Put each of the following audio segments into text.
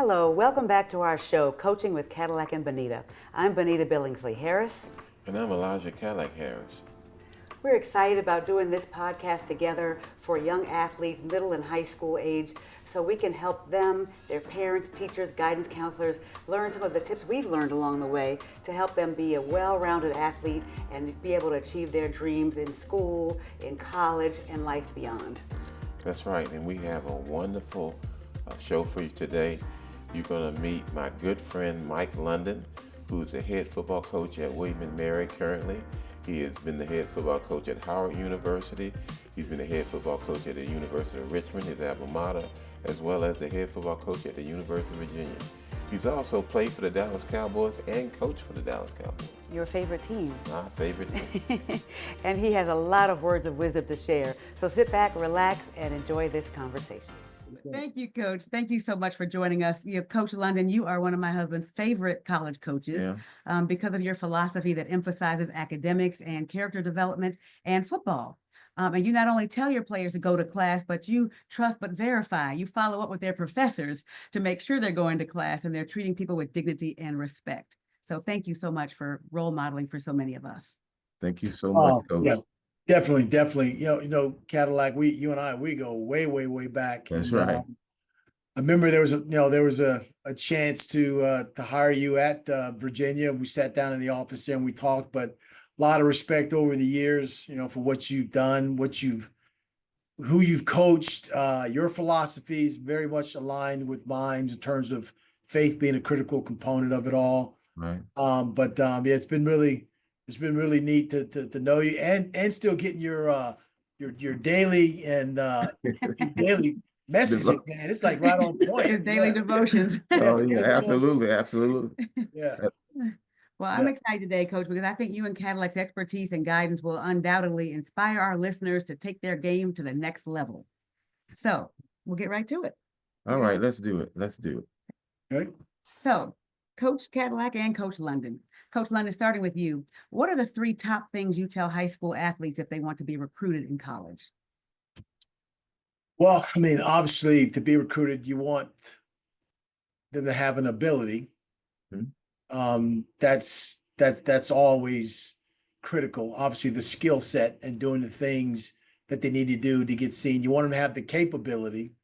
Hello, welcome back to our show, Coaching with Cadillac and Bonita. I'm Bonita Billingsley Harris. And I'm Elijah Cadillac Harris. We're excited about doing this podcast together for young athletes, middle and high school age, so we can help them, their parents, teachers, guidance counselors, learn some of the tips we've learned along the way to help them be a well-rounded athlete and be able to achieve their dreams in school, in college, and life beyond. That's right, and we have a wonderful show for you today. You're going to meet my good friend Mike London, who's the head football coach at William & Mary currently. He has been the head football coach at Howard University. He's been the head football coach at the University of Richmond, his alma mater, as well as the head football coach at the University of Virginia. He's also played for the Dallas Cowboys and coached for the Dallas Cowboys. Your favorite team. My favorite team. And he has a lot of words of wisdom to share. So sit back, relax, and enjoy this conversation. Thank you, Coach. Thank you so much for joining us. Coach London, you are one of my husband's favorite college coaches because of your philosophy that emphasizes academics and character development and football. And you not only tell your players to go to class, but you trust but verify. You follow up with their professors to make sure they're going to class and they're treating people with dignity and respect. So thank you so much for role modeling for so many of us. Thank you so much, Coach. Yeah. Definitely. You know, Cadillac. You and I, we go way back. That's right. I remember there was a chance to hire you at Virginia. We sat down in the office there and we talked. But a lot of respect over the years, for what you've done, who you've coached. Your philosophies very much aligned with mine in terms of faith being a critical component of it all. Right. It's been really neat to know you and still getting your daily and your daily messaging, man. It's like right on point. Your daily devotions. Oh yeah, absolutely. Yeah. Well, I'm excited today, Coach, because I think you and Cadillac's expertise and guidance will undoubtedly inspire our listeners to take their game to the next level. So we'll get right to it. All right, let's do it. Okay. So, Coach Cadillac and Coach London. Coach London, starting with you, what are the 3 top things you tell high school athletes if they want to be recruited in college? Well, I mean, obviously, to be recruited, you want them to have an ability. That's always critical. Obviously, the skill set and doing the things that they need to do to get seen. You want them to have the capability.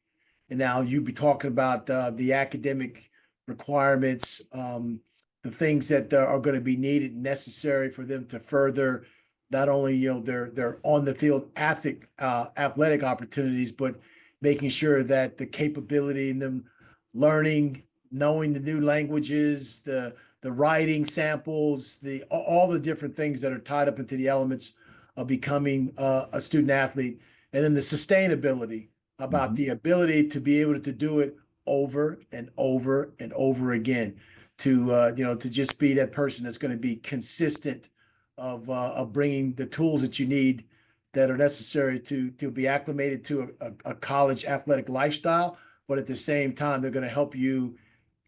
And now you'd be talking about the academic requirements, the things that are going to be needed and necessary for them to further not only their on the field athletic opportunities, but making sure that the capability in them learning, knowing the new languages, the writing samples, all the different things that are tied up into the elements of becoming a student athlete, and then the sustainability about the ability to be able to do it over and over and over again, to just be that person that's going to be consistent of bringing the tools that you need that are necessary to be acclimated to a college athletic lifestyle, but at the same time they're going to help you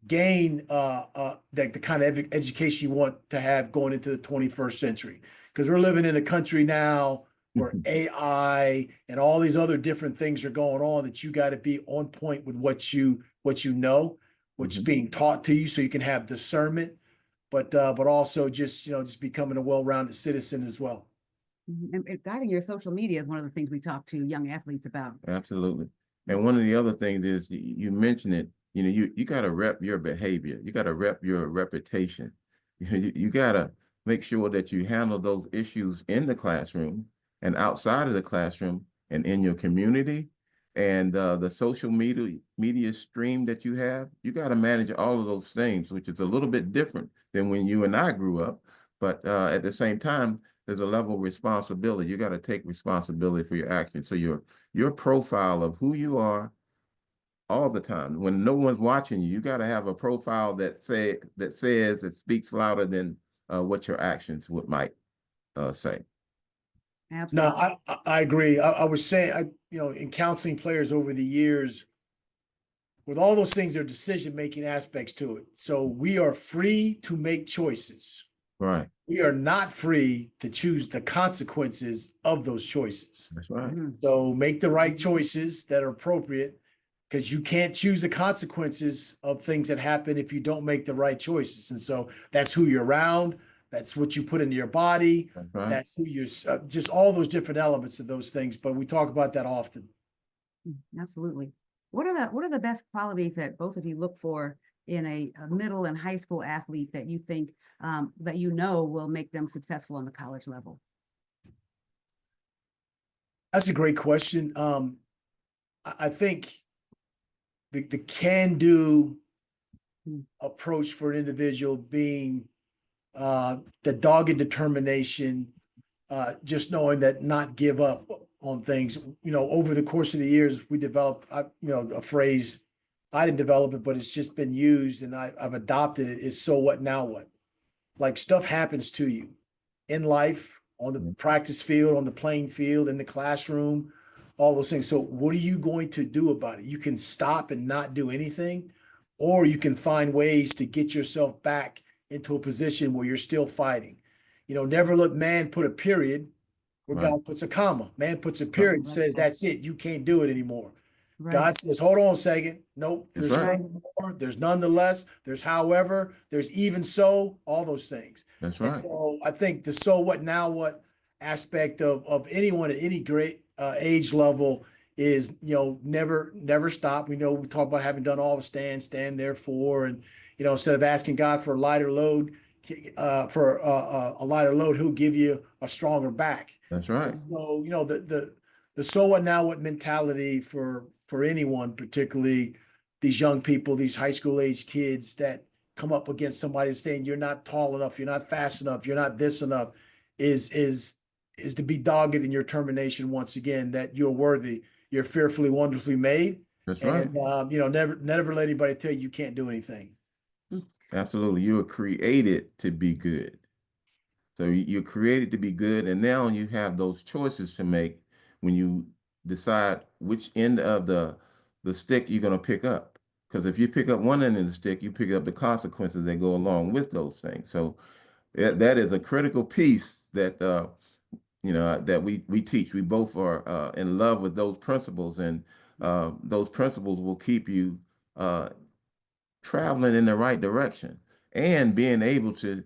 gain the kind of education you want to have going into the 21st century, because we're living in a country now where AI and all these other different things are going on, that you got to be on point with what you know, what's being taught to you, so you can have discernment, but also just becoming a well-rounded citizen as well. And guiding your social media is one of the things we talk to young athletes about. Absolutely. And one of the other things is you mentioned it. You got to rep your behavior. You got to rep your reputation. You got to make sure that you handle those issues in the classroom and outside of the classroom and in your community, and the social media stream that you have. You got to manage all of those things, which is a little bit different than when you and I grew up. But at the same time, there's a level of responsibility. You got to take responsibility for your actions. So your profile of who you are all the time, when no one's watching you, you got to have a profile that speaks louder than what your actions might say. Absolutely. No, I agree. I was saying, in counseling players over the years, with all those things, there are decision-making aspects to it. So we are free to make choices. Right. We are not free to choose the consequences of those choices. That's right. So make the right choices that are appropriate, because you can't choose the consequences of things that happen if you don't make the right choices. And so that's who you're around. That's what you put into your body. That's right. That's who you're, just all those different elements of those things. But we talk about that often. Absolutely. What are the best qualities that both of you look for in a middle and high school athlete that you think that will make them successful on the college level? That's a great question. I think the can-do approach for an individual being the dogged determination, just knowing that not give up on things. Over the course of the years, we developed, a phrase. I didn't develop it, but it's just been used, and I've adopted it. Is so what, now what? Like, stuff happens to you in life, on the practice field, on the playing field, in the classroom, all those things. So what are you going to do about it? You can stop and not do anything, or you can find ways to get yourself back into a position where you're still fighting. Never let man put a period where Right. God puts a comma. Man puts a period and says, that's it. You can't do it anymore. Right. God says, hold on a second. Nope. That's There's right. more, there's nonetheless, there's however, there's even so, all those things. That's And right. so I think the so what, now what aspect of anyone at any great age level is, never stop. We talk about having done all the stand therefore, and, instead of asking God for a lighter load, a lighter load, he'll give you a stronger back. That's right. And so, the so what, now what mentality for anyone, particularly these young people, these high school age kids that come up against somebody saying you're not tall enough, you're not fast enough, you're not this enough, is to be dogged in your determination once again that you're worthy, you're fearfully, wonderfully made. That's right. And never let anybody tell you can't do anything. Absolutely. You were created to be good. So you're created to be good, and now you have those choices to make when you decide which end of the stick you're going to pick up. Because if you pick up one end of the stick, you pick up the consequences that go along with those things. So that is a critical piece that that we teach. We both are in love with those principles, and those principles will keep you traveling in the right direction and being able to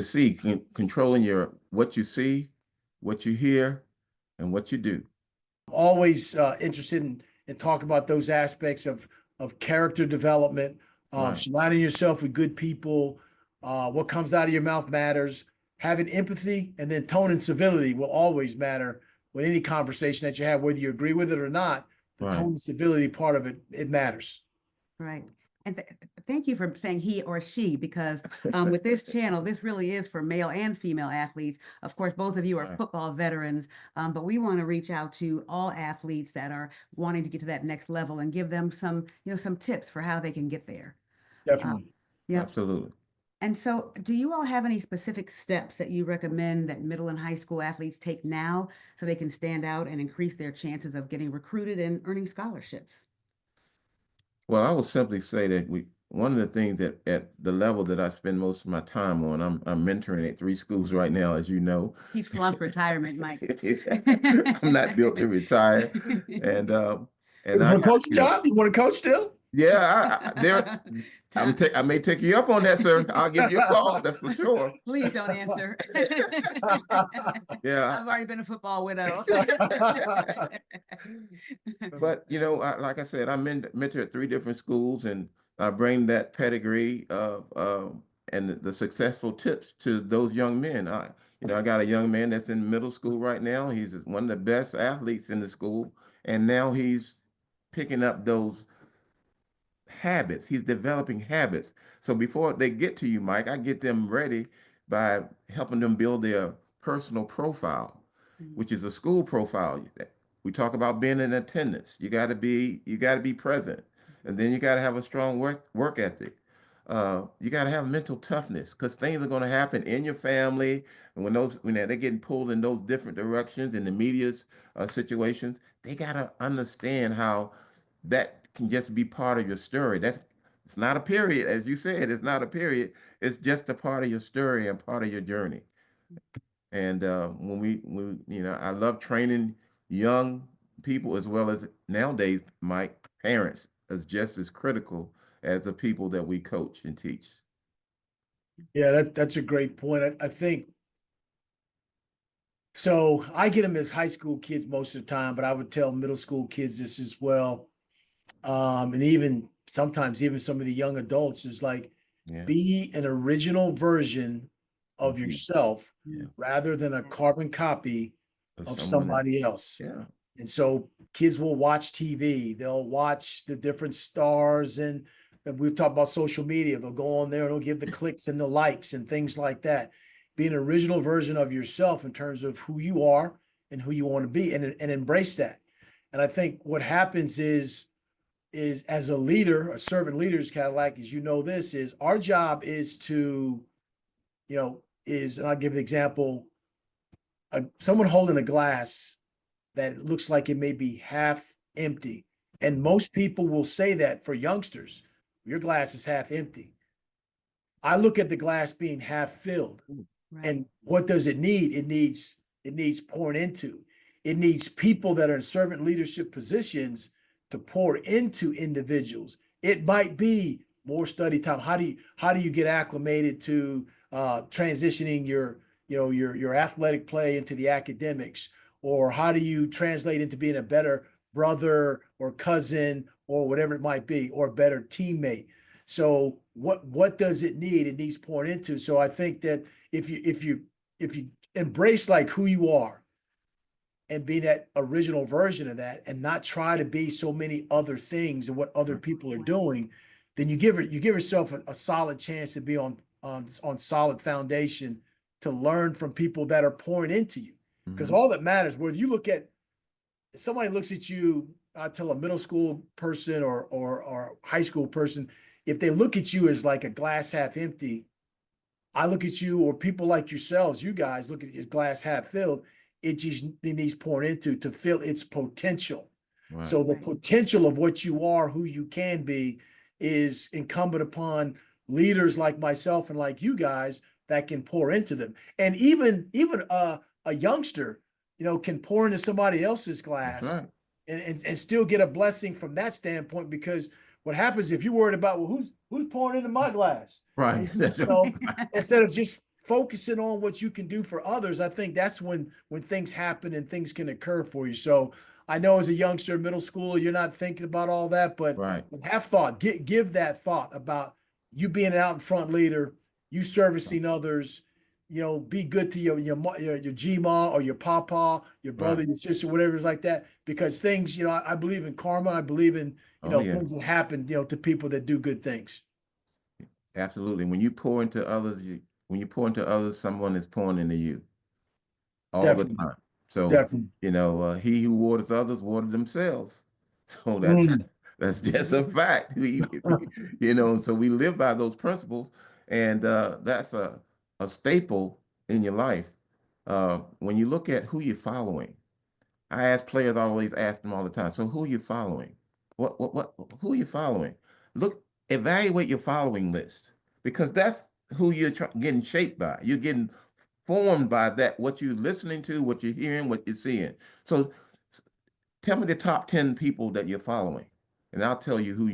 see, controlling what you see, what you hear, and what you do. Always interested in talking about those aspects of character development, Right. surrounding yourself with good people. What comes out of your mouth matters. Having empathy, and then tone and civility will always matter with any conversation that you have, whether you agree with it or not. The Right. tone and civility part of it matters. Right. And thank you for saying he or she, because with this channel, this really is for male and female athletes. Of course, both of you are Right. football veterans, but we want to reach out to all athletes that are wanting to get to that next level and give them some tips for how they can get there. Definitely. Yeah. Absolutely. And so, do you all have any specific steps that you recommend that middle and high school athletes take now so they can stand out and increase their chances of getting recruited and earning scholarships? Well, I will simply say that one of the things that at the level that I spend most of my time on, I'm mentoring at 3 schools right now, as you know. He's flunked retirement, Mike. I'm not built to retire, and You want to coach a job? You want to coach still? yeah, I may take you up on that, sir. I'll give you a call, that's for sure. Please don't answer. Yeah. I've already been a football widow. But like I said, I mentor at 3 different schools, and I bring that pedigree of and the successful tips to those young men. I got a young man that's in middle school right now. He's one of the best athletes in the school, and now he's picking up those habits. He's developing habits. So before they get to you, Mike, I get them ready by helping them build their personal profile, which is a school profile. We talk about being in attendance. You got to be present, and then you got to have a strong work ethic. You got to have mental toughness, because things are going to happen in your family, and when they're getting pulled in those different directions in the media's situations, they got to understand how that can just be part of your story. It's not a period, as you said. It's not a period. It's just a part of your story and part of your journey. And I love training young people, as well as nowadays, Mike, parents. is just as critical as the people that we coach and teach. Yeah, that's a great point. I think so. I get them as high school kids most of the time, but I would tell middle school kids this as well. And even sometimes even some of the young adults is like, Yeah. be an original version of Mhm. yourself Yeah. rather than a carbon copy of someone else. somebody else. Yeah. And so kids will watch TV, they'll watch the different stars, and we've talked about social media. They'll go on there and they'll give the clicks and the likes and things like that. Be an original version of yourself in terms of who you are and who you want to be, and embrace that. And I think what happens is as a leader, a servant leader is Cadillac, as you know, this is our job is to, and I'll give an example, someone holding a glass that looks like it may be half empty. And most people will say that for youngsters, your glass is half empty. I look at the glass being half filled. Right. And what does it need? It needs pouring into. It needs people that are in servant leadership positions to pour into individuals. It might be more study time. How do you get acclimated to transitioning your athletic play into the academics? Or how do you translate into being a better brother or cousin or whatever it might be, or a better teammate? So what does it need? It needs pouring into. So I think that if you embrace like who you are and be that original version of that, and not try to be so many other things and what other people are doing, then you give yourself a solid chance to be on solid foundation, to learn from people that are pouring into you. Because all that matters, whether you look at somebody looks at you, I tell a middle school person or high school person, if they look at you as like a glass half empty, I look at you, or people like yourselves, you guys look at your glass half filled. It needs pouring into to fill its potential. Right. So the potential of what you are, who you can be, is incumbent upon leaders like myself and like you guys that can pour into them. And even a youngster, can pour into somebody else's glass. That's right. And still get a blessing from that standpoint. Because what happens if you're worried about, well, who's pouring into my glass? Right. Instead of just focusing on what you can do for others, I think that's when things happen and things can occur for you. So I know as a youngster in middle school, you're not thinking about all that, but Right. have thought, give that thought about you being an out in front leader, you servicing others, be good to your Gma or your papa, your brother, Right. your sister, whatever it's like that, because things, I believe in karma. I believe in, things that happen, to people that do good things. Absolutely. When you pour into others, someone is pouring into you all Definitely. the time. So, Definitely. he who waters others water themselves. So that's just a fact. So we live by those principles, and that's a staple in your life. When you look at who you're following, I ask players, I always ask them all the time. So who are you following? Who are you following? Evaluate your following list, because that's who you're getting shaped by. You're getting formed by what you're listening to, what you're hearing, what you're seeing. So tell me the top 10 people that you're following, and I'll tell you who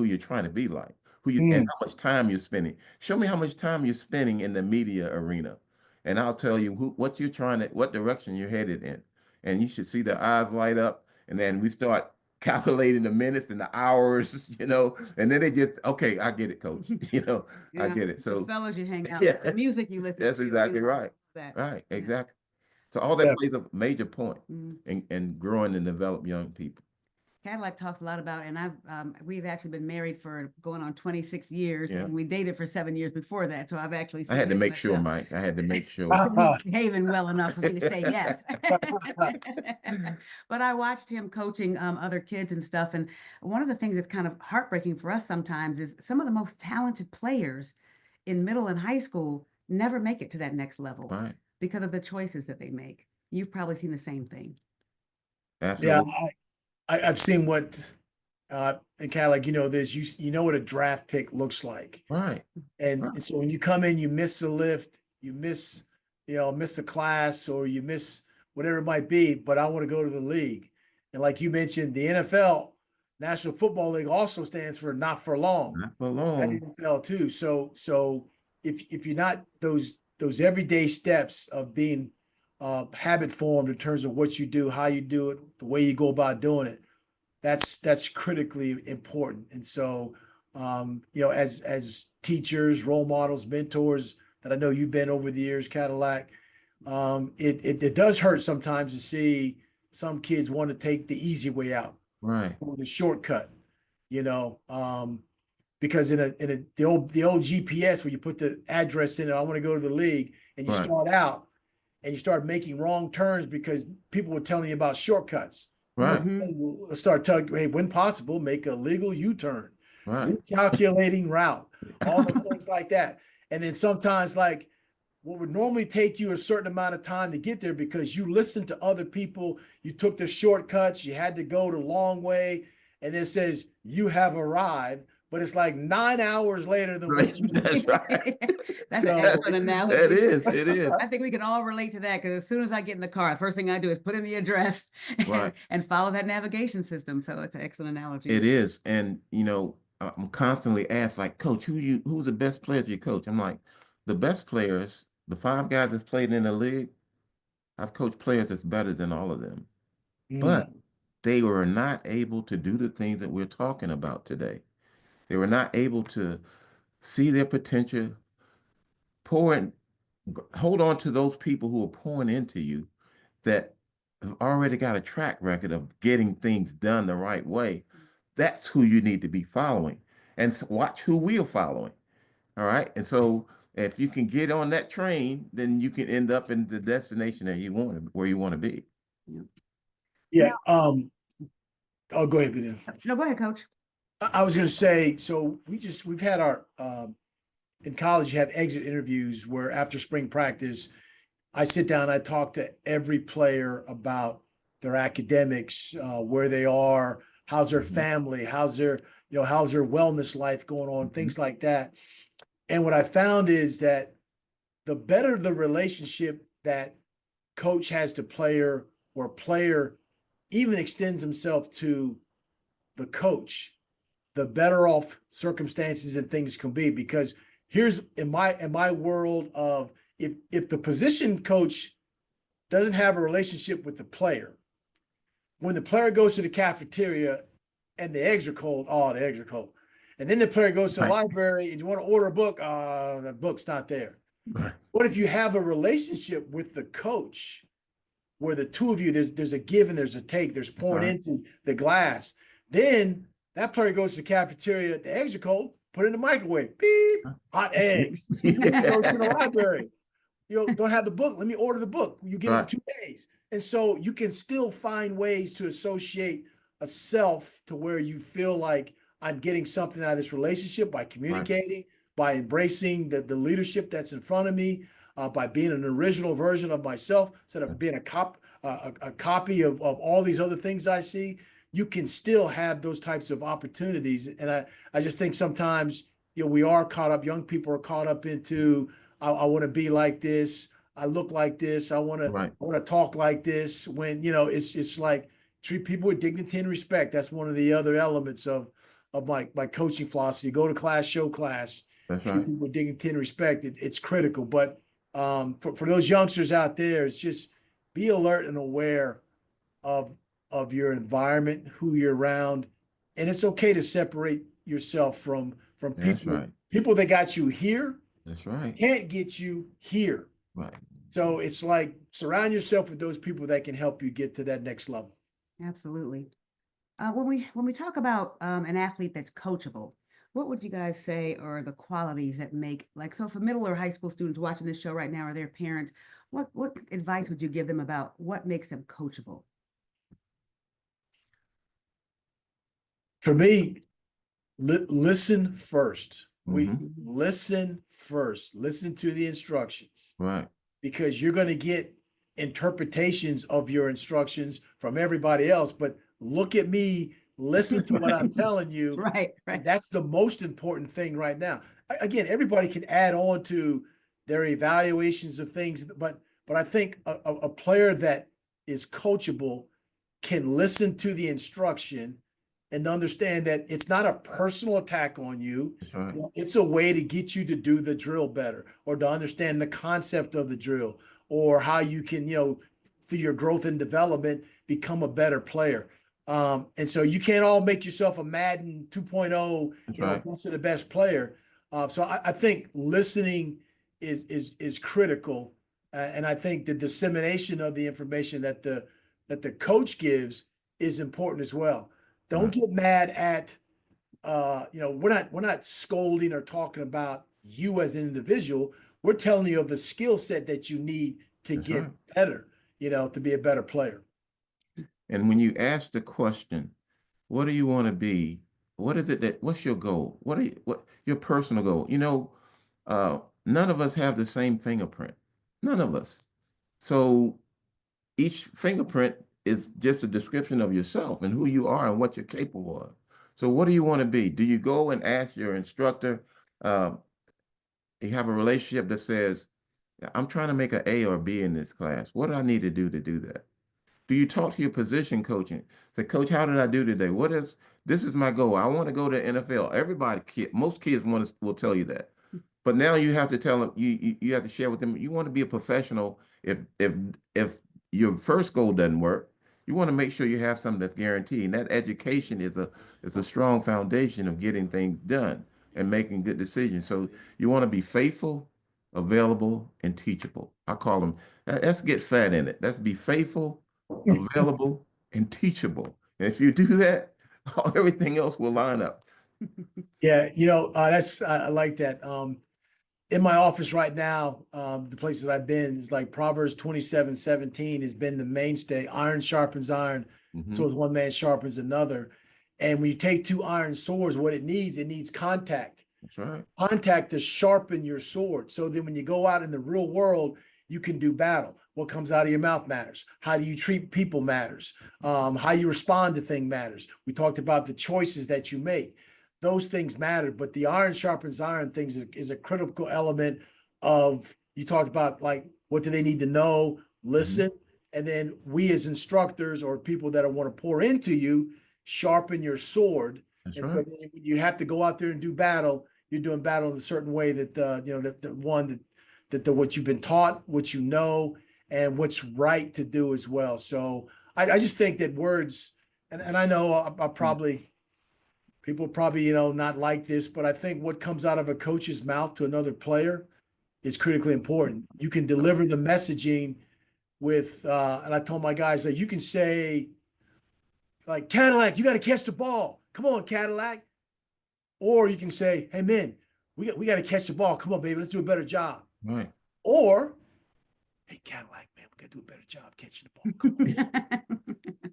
you're trying to be like, and how much time you're spending. Show me how much time you're spending in the media arena, and I'll tell you what direction you're headed in. And you should see their eyes light up, and then we start calculating the minutes and the hours, and then they just, okay, I get it, coach. I get it. So the fellows you hang out yeah, with, the music you listen to. that's exactly right. Right, exactly. So all that plays a major point in growing and develop young people. Cadillac talks a lot about, and we've actually been married for going on 26 years, and we dated for 7 years before that. So I've actually I had to make sure, Mike. I had to make sure. Behaving well enough for me to say yes. But I watched him coaching other kids and stuff, and one of the things that's kind of heartbreaking for us sometimes is some of the most talented players in middle and high school never make it to that next level because of the choices that they make. You've probably seen the same thing. Absolutely. Yeah, I've seen what and kind of like this, you know what a draft pick looks like. Right. And so when you come in, you miss a lift, you miss a class, or you miss whatever it might be, but I want to go to the league. And like you mentioned, the NFL, National Football League also stands for not for long. Not for That long. NFL too. So if you're not those everyday steps of being habit formed in terms of what you do, how you do it, the way you go about doing it, that's critically important. And so as teachers, role models, mentors that I know you've been over the years, Cadillac, it does hurt sometimes to see some kids want to take the easy way out, Right. or the shortcut, because the old GPS where you put the address in, I want to go to the league, and you Right. start out and you start making wrong turns because people were telling you about shortcuts. Right. Mhm. Start telling, hey, when possible, make a legal U-turn, Right. calculating route, all those things like that. And then sometimes, like, what would normally take you a certain amount of time to get there because you listened to other people, you took the shortcuts, you had to go the long way, and it says you have arrived, but it's like 9 hours later than what you That's right. That's an So- excellent analogy. It is. It is. I think we can all relate to that because as soon as I get in the car, the first thing I do is put in the address Right. and follow that navigation system. So it's an excellent analogy. It is. And I'm constantly asked, like, Coach, who's the best players you coach? I'm like, the best players, the 5 guys that's played in the league, I've coached players that's better than all of them. But they were not able to do the things that we're talking about today. They were not able to see their potential, hold on to those people who are pouring into you that have already got a track record of getting things done the right way. That's who you need to be following, and watch who we're following. All right. And so if you can get on that train, then you can end up in the destination where you want to be. Yeah. Oh, go ahead, Benita. No, go ahead, Coach. I was going to say, so we've had our, in college, you have exit interviews where after spring practice, I sit down, I talk to every player about their academics, where they are, how's their family, how's their wellness life going on, things like that. And what I found is that the better the relationship that coach has to player, or player even extends himself to the coach, the better off circumstances and things can be. Because here's in my world of, if the position coach doesn't have a relationship with the player, when the player goes to the cafeteria and the eggs are cold, the eggs are cold. And then the player goes to the library and you want to order a book, the book's not there. Right. What if you have a relationship with the coach where the two of you, there's a give and there's a take, there's pouring into the glass. Then that player goes to the cafeteria, the eggs are cold, put it in the microwave, beep, hot eggs. Goes to the library, don't have the book, let me order the book. You get it in 2 days. And so you can still find ways to associate a self to where you feel like I'm getting something out of this relationship by communicating, by embracing the leadership that's in front of me, by being an original version of myself instead of being a copy of all these other things I see. You can still have those types of opportunities. And I just think sometimes, we are caught up, young people are caught up into, I want to be like this, I look like this, I want to talk like this, when, it's like treat people with dignity and respect. That's one of the other elements of my coaching philosophy. Go to class, show class. That's treat right. people with dignity and respect. It's critical. But for those youngsters out there, it's just be alert and aware of your environment, who you're around, and it's okay to separate yourself from That's people. right. People that got you here That's right. can't get you here. Right. So it's like surround yourself with those people that can help you get to that next level. Absolutely. When we talk about an athlete that's coachable, what would you guys say are the qualities that make, so for middle or high school students watching this show right now, or their parents, what advice would you give them about what makes them coachable? For me, listen first. We Mhm. listen first. Listen to the instructions, Right. because you're going to get interpretations of your instructions from everybody else. But look at me, listen to what I'm telling you. Right. And that's the most important thing right now. Again, everybody can add on to their evaluations of things, but I think a player that is coachable can listen to the instruction and to understand that it's not a personal attack on you. That's right. It's a way to get you to do the drill better, or to understand the concept of the drill, or how you can, through your growth and development, become a better player. And so you can't all make yourself a Madden 2.0, That's right. best of the best player. So I think listening is critical. And I think the dissemination of the information that the coach gives is important as well. Don't get mad at, we're not scolding or talking about you as an individual. We're telling you of the skill set that you need to That's get right. better, to be a better player. And when you ask the question, what do you want to be? What's your goal? What your personal goal? None of us have the same fingerprint. None of us. So each fingerprint is just a description of yourself and who you are and what you're capable of. So what do you want to be? Do you go and ask your instructor? You have a relationship that says, I'm trying to make an A or B in this class. What do I need to do that? Do you talk to your position coach and say, Coach, how did I do today? This is my goal. I want to go to NFL. Most kids will tell you that. But now you have to tell them, you have to share with them, you want to be a professional. If your first goal doesn't work, you want to make sure you have something that's guaranteed. And that education is a strong foundation of getting things done and making good decisions. So you want to be faithful, available, and teachable. I call them, let's get fat in it. Let's be faithful, available, and teachable. And if you do that, everything else will line up. Yeah, I like that. In my office right now, the places I've been is like Proverbs 27:17 has been the mainstay. Iron sharpens iron, so as one man sharpens another. And when you take two iron swords, what it needs contact. That's right. Contact to sharpen your sword. So then when you go out in the real world, you can do battle. What comes out of your mouth matters. How do you treat people matters. How you respond to things matters. We talked about the choices that you make. Those things matter, but the iron sharpens iron things is a critical element of, you talked about, like, what do they need to know, listen, and then we as instructors or people that want to pour into you, sharpen your sword. That's and right. So then when you have to go out there and do battle, you're doing battle in a certain way that, what you've been taught, what you know, and what's right to do as well. So I just think that words, and I know I'll probably, people probably, not like this, but I think what comes out of a coach's mouth to another player is critically important. You can deliver the messaging with, and I told my guys that you can say, like, Cadillac, you got to catch the ball. Come on, Cadillac. Or you can say, hey, man, we got to catch the ball. Come on, baby, let's do a better job. Right. Or, hey, Cadillac, man, we got to do a better job catching the ball. Come on.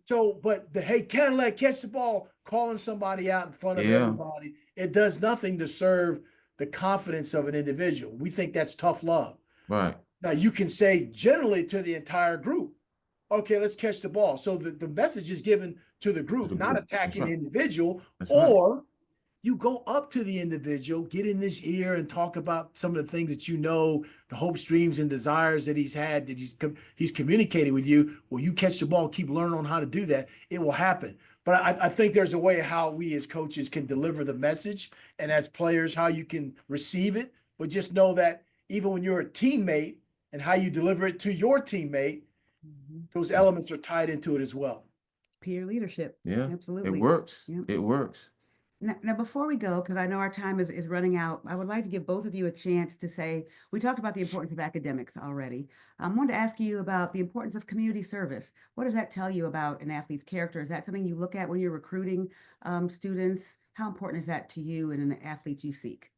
So, but hey, Cadillac, catch the ball, calling somebody out in front of everybody, it does nothing to serve the confidence of an individual. We think that's tough love. Right. Now, you can say generally to the entire group, okay, let's catch the ball. So the message is given to the group, not attacking the individual. Or you go up to the individual, get in his ear and talk about some of the things that the hopes, dreams, and desires that he's had, that he's communicated with you. Well, you catch the ball, keep learning on how to do that. It will happen. But I think there's a way how we as coaches can deliver the message, and as players, how you can receive it. But just know that even when you're a teammate and how you deliver it to your teammate, those elements are tied into it as well. Peer leadership. Yeah, Absolutely. it works. Yep. It works. Now, before we go, because I know our time is running out, I would like to give both of you a chance to say, we talked about the importance of academics already. I wanted to ask you about the importance of community service. What does that tell you about an athlete's character? Is that something you look at when you're recruiting students? How important is that to you and an athlete you seek?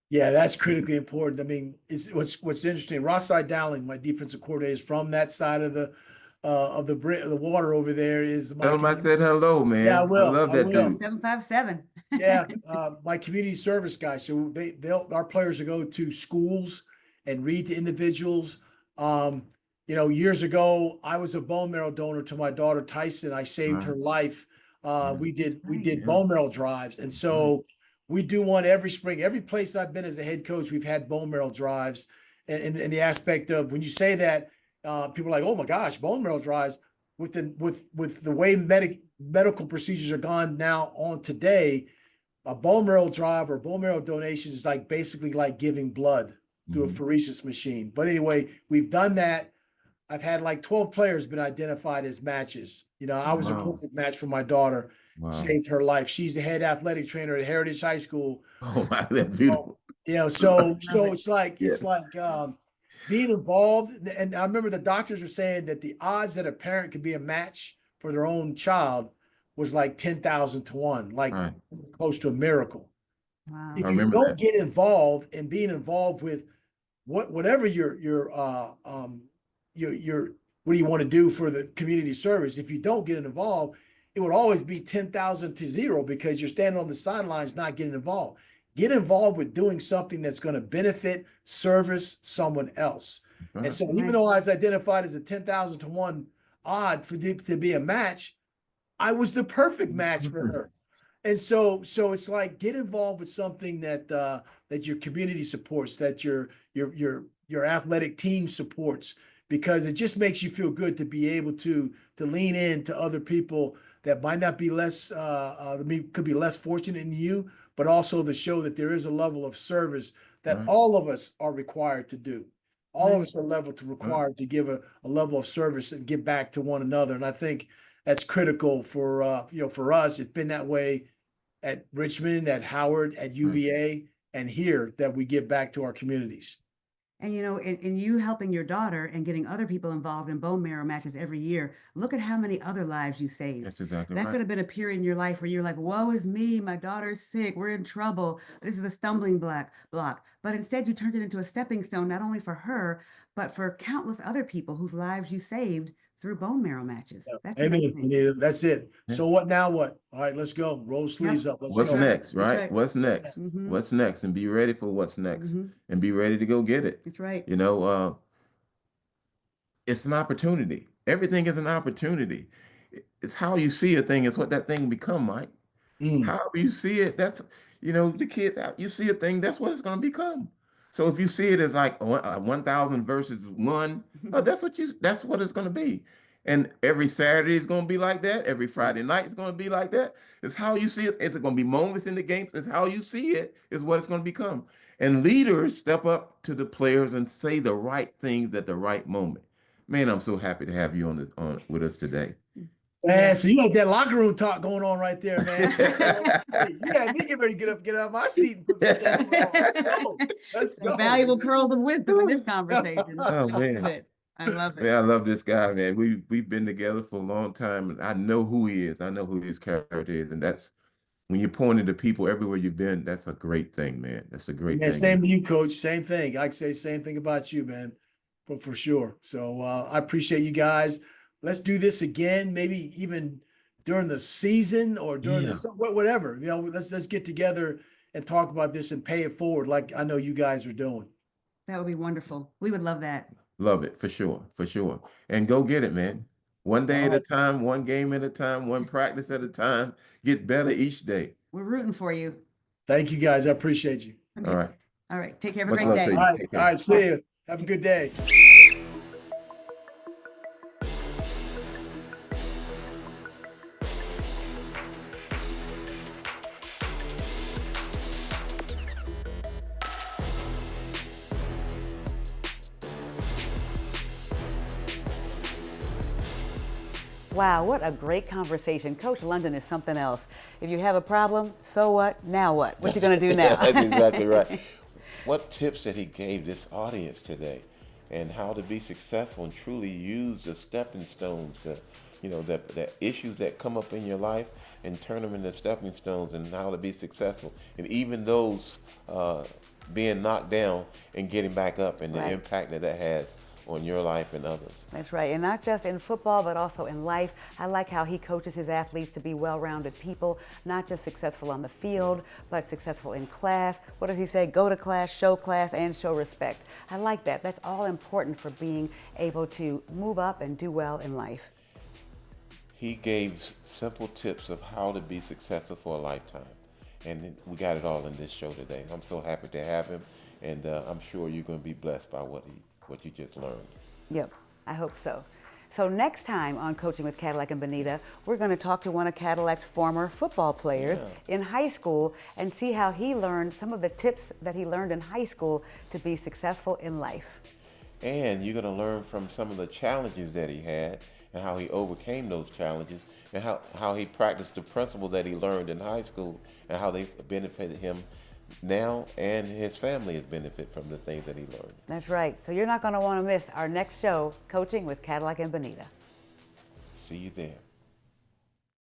Yeah, that's critically important. I mean, what's interesting. Rosside Dowling, my defensive coordinator, is from that side of the water over there. Is my Tell him I said hello, man. Yeah, I will. love that dude. 757. Yeah, my community service guy. So our players will go to schools and read to individuals. Years ago, I was a bone marrow donor to my daughter Tyson. I saved her life. We did bone marrow drives, and so we do one every spring. Every place I've been as a head coach, we've had bone marrow drives. And the aspect of, when you say that, people are like, oh my gosh, bone marrow drives. With the way medical procedures are gone now on today, a bone marrow drive or bone marrow donation is like basically like giving blood through a pheresis machine. But anyway, we've done that. I've had like 12 players been identified as matches. You know, I was a perfect match for my daughter, saved her life. She's the head athletic trainer at Heritage High School. Oh my, that's beautiful. You know, so it's like being involved. And I remember the doctors were saying that the odds that a parent could be a match for their own child was like 10,000 to 1, like close to a miracle. Wow. If you don't get involved and being involved with whatever your what do you want to do for the community service, if you don't get involved, it would always be 10,000 to 0 because you're standing on the sidelines not getting involved. Get involved with doing something that's going to benefit, service someone else. And so even though I was identified as a 10,000 to 1 odd to be a match, I was the perfect match for her. And so it's like get involved with something that that your community supports, that your athletic team supports, because it just makes you feel good to be able to lean in to other people that might not be could be less fortunate than you, but also to show that there is a level of service that all of us are required to do. All of us are required to give a level of service and give back to one another. And I think that's critical for for us. It's been that way at Richmond, at Howard, at UVA, and here, that we give back to our communities. And in you helping your daughter and getting other people involved in bone marrow matches every year, look at how many other lives you saved. That's exactly That right. could have been a period in your life where you're like, woe is me, my daughter's sick, we're in trouble, this is a stumbling block. But instead you turned it into a stepping stone, not only for her, but for countless other people whose lives you saved through bone marrow matches. That's Amen. amazing. That's it. So what now? What? All right, let's go. Roll sleeves up. Let's What's go. next, right? right. What's next? Mhm. What's next? And be ready for what's next, and be ready to go get it. That's right. You know, it's an opportunity. Everything is an opportunity. It's how you see a thing. It's what that thing become, Mike. However you see it, that's, the kids, you see a thing, that's what it's going to become. So if you see it as like 1,000 versus 1, that's what it's going to be. And every Saturday is going to be like that. Every Friday night is going to be like that. It's how you see it. It's going to be moments in the game. It's how you see it is what it's going to become. And leaders step up to the players and say the right things at the right moment. Man, I'm so happy to have you on with us today. Man, so you had that locker room talk going on right there, man. So, you had me get ready to get out of my seat and put that on. Let's go. Let's go. Valuable pearls of wisdom in this conversation. Oh, man. I love it. Man, I love this guy, man. We've been together for a long time, and I know who he is. I know who his character is, and that's when you're pointing to people everywhere you've been. That's a great thing, man. That's a great thing. Same to you, Coach. Same thing. I say same thing about you, man. But for sure. So I appreciate you guys. Let's do this again. Maybe even during the season or during the whatever. Let's get together and talk about this and pay it forward, like I know you guys are doing. That would be wonderful. We would love that. Love it, for sure, for sure. And go get it, man. One day at a time, one game at a time, one practice at a time. Get better each day. We're rooting for you. Thank you, guys. I appreciate you. Okay. All right. All right. Take care. Have a Much great love day. to you. All right. Take care. All right. See you. Have a good day. Wow, what a great conversation. Coach London is something else. If you have a problem, so what? Now what? What you going to do now? That's exactly right. What tips that he gave this audience today, and how to be successful and truly use the stepping stones, the issues that come up in your life, and turn them into stepping stones, and how to be successful. And even those being knocked down and getting back up, and the impact that has on your life and others. That's right, and not just in football, but also in life. I like how he coaches his athletes to be well-rounded people, not just successful on the field, but successful in class. What does he say? Go to class, and show respect. I like that. That's all important for being able to move up and do well in life. He gave simple tips of how to be successful for a lifetime. And we got it all in this show today. I'm so happy to have him, and I'm sure you're going to be blessed by what you just learned. Yep, I hope so. So next time on Coaching with Cadillac and Bonita, we're going to talk to one of Cadillac's former football players in high school and see how he learned some of the tips that he learned in high school to be successful in life. And you're going to learn from some of the challenges that he had and how he overcame those challenges and how he practiced the principles that he learned in high school and how they benefited him now, and his family has benefited from the things that he learned. That's right. So you're not going to want to miss our next show, Coaching with Cadillac and Bonita. See you there.